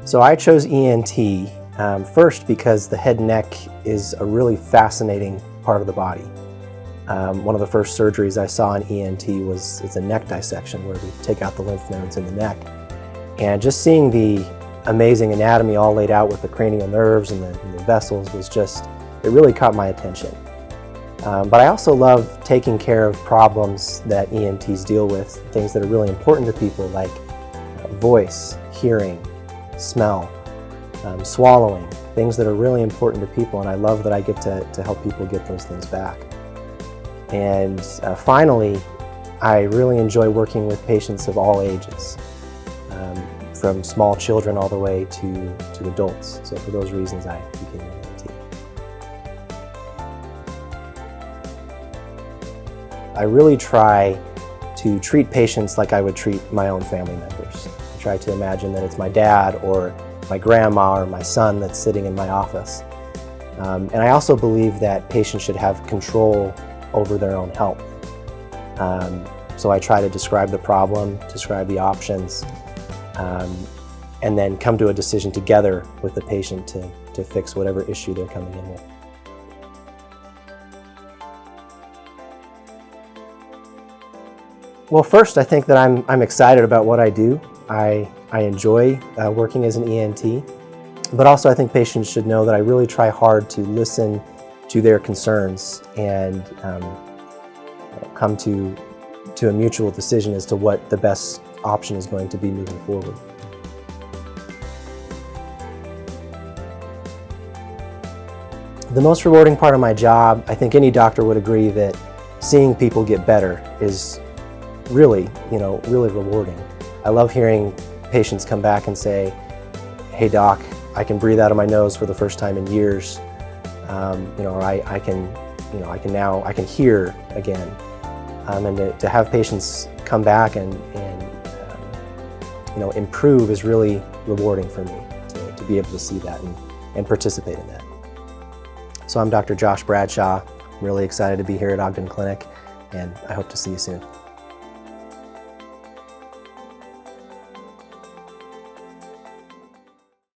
So I chose ENT first because the head and neck is a really fascinating part of the body. One of the first surgeries I saw in ENT it's a neck dissection where we take out the lymph nodes in the neck. And just seeing the amazing anatomy all laid out with the cranial nerves and the vessels it really caught my attention. But I also love taking care of problems that ENTs deal with, things that are really important to people like voice, hearing, smell, swallowing, things that are really important to people, and I love that I get to help people get those things back. And finally, I really enjoy working with patients of all ages, from small children all the way to adults. So for those reasons, I became an ENT. I really try to treat patients like I would treat my own family members. I try to imagine that it's my dad or my grandma or my son that's sitting in my office. And I also believe that patients should have control over their own health. So I try to describe the problem, describe the options, and then come to a decision together with the patient to fix whatever issue they're coming in with. Well, first, I think that I'm excited about what I do. I enjoy working as an ENT, but also I think patients should know that I really try hard to listen to their concerns and come to a mutual decision as to what the best option is going to be moving forward. The most rewarding part of my job, I think any doctor would agree that seeing people get better is really rewarding. I love hearing patients come back and say, "Hey doc, I can breathe out of my nose for the first time in years," or I can hear again. And to have patients come back and improve is really rewarding for me to be able to see that and participate in that. So I'm Dr. Josh Bradshaw. I'm really excited to be here at Ogden Clinic, and I hope to see you soon.